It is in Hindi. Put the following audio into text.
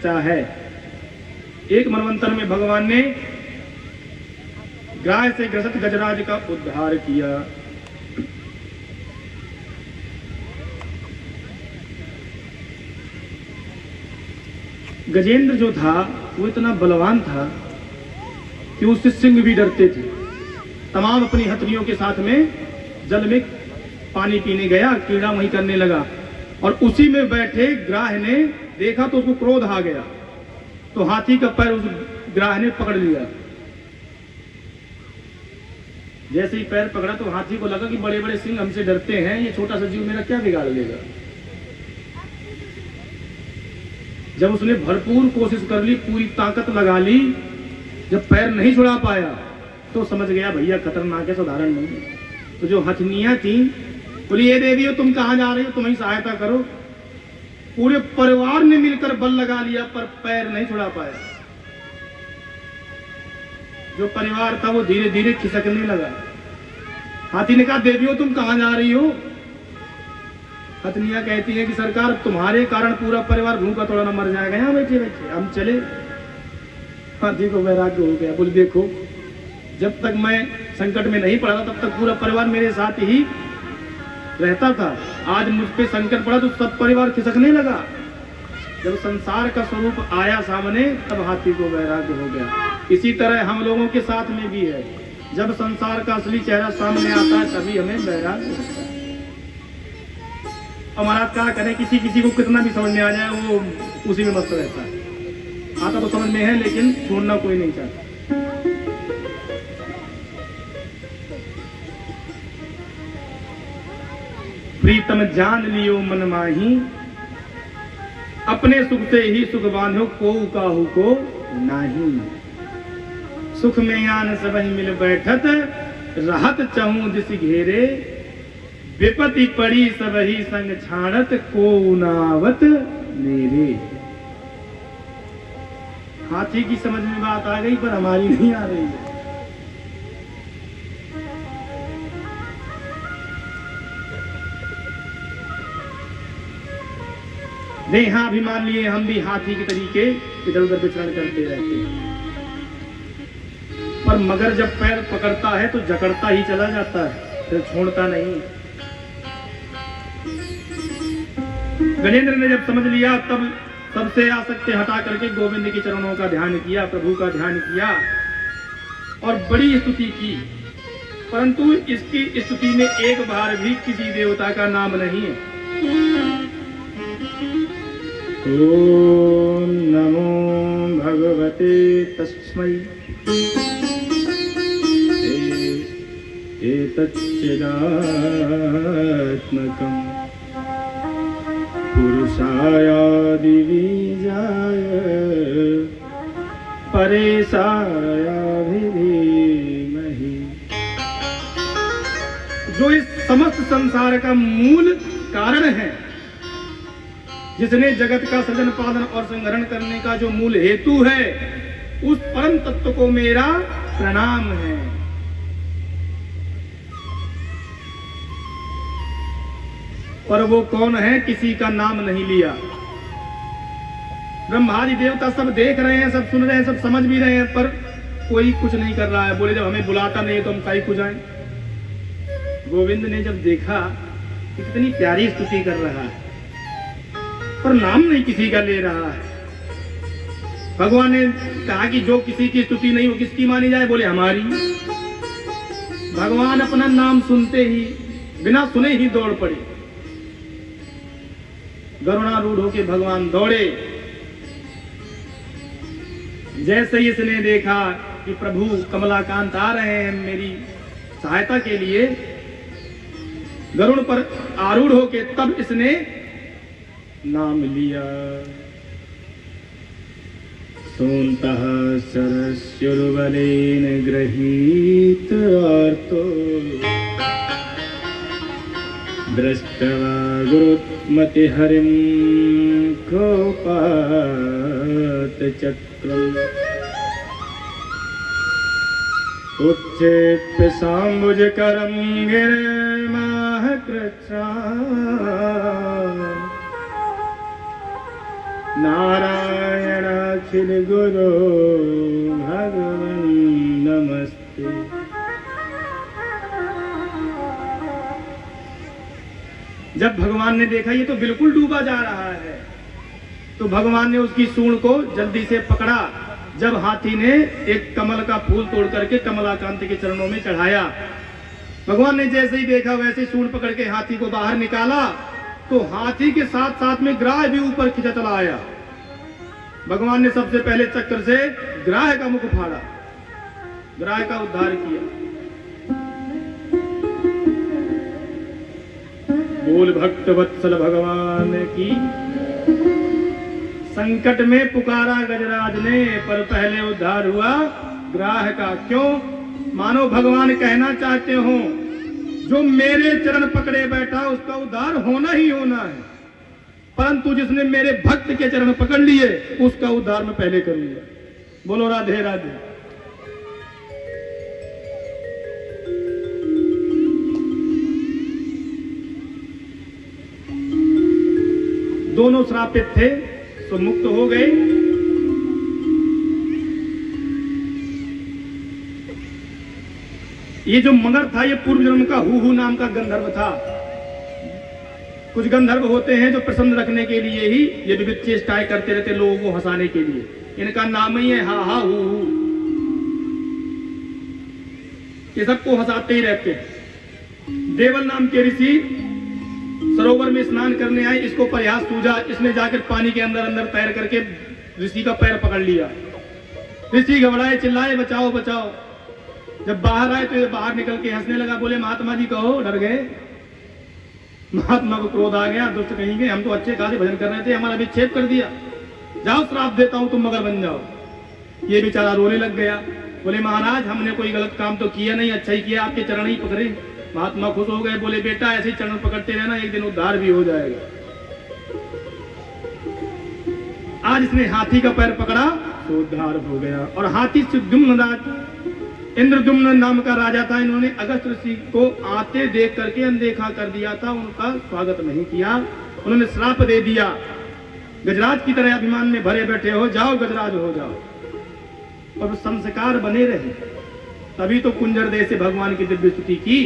है। एक मनवंतर में भगवान ने गाय से ग्रसित गजराज का उद्धार किया। गजेंद्र जो था वो इतना बलवान था कि उससे सिंह भी डरते थे। तमाम अपनी हथनियों के साथ में जल में पानी पीने गया, कीड़ा वहीं करने लगा और उसी में बैठे ग्राह ने देखा तो उसको क्रोध आ गया, तो हाथी का पैर उस ग्राह ने पकड़ लिया। जैसे ही पैर पकड़ा तो हाथी को लगा कि बड़े बड़े सिंह हमसे डरते हैं, ये छोटा सा जीव मेरा क्या बिगाड़ लेगा। जब उसने भरपूर कोशिश कर ली, पूरी ताकत लगा ली, जब पैर नहीं छुड़ा पाया तो समझ गया भैया खतरनाक है, साधारण नहीं है। तो जो हथनियां थी बोली, ये देवियों तुम कहां जा रही हो, तुम्हें सहायता करो। पूरे परिवार ने मिलकर बल लगा लिया पर पैर नहीं छुड़ा पाया। जो परिवार था वो धीरे धीरे खिसकने लगा। हाथी ने कहा, देवियों तुम कहां जा रही हो। हथनियां कहती है कि सरकार तुम्हारे कारण पूरा परिवार भूखा थोड़ा ना मर जाएगा, यहाँ बैठे बैठे हम चले। हाथी को वैराग्य हो गया, बोले देखो जब तक मैं संकट में नहीं पड़ा था तब तक पूरा परिवार मेरे साथ ही रहता था, आज मुझ पे संकट पड़ा तो सब परिवार खिसकने लगा। जब संसार का स्वरूप आया सामने तब हाथी को वैराग्य हो गया। इसी तरह हम लोगों के साथ में भी है, जब संसार का असली चेहरा सामने आता है तभी हमें वैराग्य होता है। हमारा क्या करें, किसी किसी को कितना भी समझ में आ जाए वो उसी में मस्त रहता है। आता तो समझ में है लेकिन छोड़ना कोई नहीं चाहता। प्रीतम जान लियो मन माही, अपने सुख से ही सुख बांधो, को काहू को नाही। सुख में आन सबहि मिल बैठत, रहत चहु दिस घेरे। विपत्ति पड़ी सबहि संग छाड़त, को नावत मेरे। हाथी की समझ में बात आ गई पर हमारी नहीं आ रही है। देहाभिमान लिए हम भी हाथी के तरीके इधर उधर विचरण करते रहते हैं, पर मगर जब पैर पकड़ता है तो जकड़ता ही चला जाता है, फिर छोड़ता नहीं। गजेंद्र ने जब समझ लिया तब सबसे आसक्ति हटा करके गोविंद के चरणों का ध्यान किया, प्रभु का ध्यान किया और बड़ी स्तुति की। परंतु इसकी स्तुति में एक बार भी किसी देवता का नाम नहीं है। ओम नमो भगवते तस्मै एतच्चिदात्मकं पुरुषाय दिवीजाय परेशाय धीमहि। जो इस समस्त संसार का मूल कारण है, जिसने जगत का सृजन पालन और संहरण करने का जो मूल हेतु है, उस परम तत्व को मेरा प्रणाम है। पर वो कौन है, किसी का नाम नहीं लिया। ब्रह्मादि देवता सब देख रहे हैं, सब सुन रहे हैं, सब समझ भी रहे हैं, पर कोई कुछ नहीं कर रहा है। बोले जब हमें बुलाता नहीं तो हम काहे को जाएं। गोविंद ने जब देखा कि कितनी प्यारी स्तुति कर रहा है पर नाम नहीं किसी का ले रहा है, भगवान ने कहा कि जो किसी की स्तुति नहीं वो किसकी मानी जाए। बोले हमारी। भगवान अपना नाम सुनते ही बिना सुने ही दौड़ पड़े। गरुणारूढ़ होके भगवान दौड़े। जैसे ही इसने देखा कि प्रभु कमलाकांत आ रहे हैं मेरी सहायता के लिए, गरुड़ पर आरूढ़ होके तब इसने नाम लिया। सोन्तः सरस्युर्बलेन गृहीत आर्तो, दृष्टवा गुरुमति हरिं कोपात चक्रम्। उच्चेत्य साम्बुजकरं गिरिर्माह कृच्छ्रा, नारायण अखिल गुरु भगवन नमस्ते। जब भगवान ने देखा ये तो बिल्कुल डूबा जा रहा है, तो भगवान ने उसकी सूंड को जल्दी से पकड़ा। जब हाथी ने एक कमल का फूल तोड़ करके कमलाकांत के चरणों में चढ़ाया, भगवान ने जैसे ही देखा वैसे सूंड पकड़ के हाथी को बाहर निकाला, तो हाथी के साथ साथ में ग्राह भी ऊपर खिंचा चला आया। भगवान ने सबसे पहले चक्र से ग्राह का मुख फाड़ा, ग्राह का उद्धार किया। बोल भक्त वत्सल भगवान की। संकट में पुकारा गजराज ने, पर पहले उद्धार हुआ ग्राह का। क्यों? मानो भगवान कहना चाहते हो जो मेरे चरण पकड़े बैठा उसका उद्धार होना ही होना है, परंतु जिसने मेरे भक्त के चरण पकड़ लिए उसका उद्धार मैं पहले करूंगा। बोलो राधे राधे। दोनों श्रापित थे तो मुक्त हो गए। ये जो मगर था ये पूर्व जन्म का हु नाम का गंधर्व था। कुछ गंधर्व होते हैं जो प्रसन्न रखने के लिए ही ये विविध चेष्टाएं करते रहते, लोगों को हंसाने के लिए। इनका नाम ही है हा हा हु। ये सबको हंसाते ही रहते। देवल नाम के ऋषि सरोवर में स्नान करने आए, इसको प्रयास सूझा, इसने जाकर पानी के अंदर अंदर तैर करके ऋषि का पैर पकड़ लिया। ऋषि घबराए, चिल्लाए बचाओ बचाओ। जब बाहर आए तो ये बाहर निकल के हंसने लगा, बोले महात्मा जी कहो, डर गए? महात्मा को क्रोध आ गया, दुष्ट कहेंगे, हम तो अच्छे खासे भजन कर रहे थे, हमारा विक्षेप कर दिया, जाओ श्राप देता हूं तुम मगर बन जाओ। ये बेचारा रोने लग गया, बोले महाराज हमने कोई गलत काम तो किया नहीं, अच्छा ही किया, आपके चरण ही पकड़े। महात्मा खुश हो गए, बोले बेटा ऐसे ही चरण पकड़ते रहना, एक दिन उद्धार भी हो जाएगा। आज इसने हाथी का पैर पकड़ा तो उद्धार हो गया। और हाथी से इंद्रदुम्न नाम का राजा था, इन्होंने अगस्त ऋषि को आते देख करके अनदेखा कर दिया था, उनका स्वागत नहीं किया, उन्होंने श्राप दे दिया। गजराज की तरह अभिमान में भरे बैठे हो, जाओ गजराज हो जाओ। और संस्कार बने रहे, तभी तो कुंजर देश से भगवान की दिव्य स्तुति की।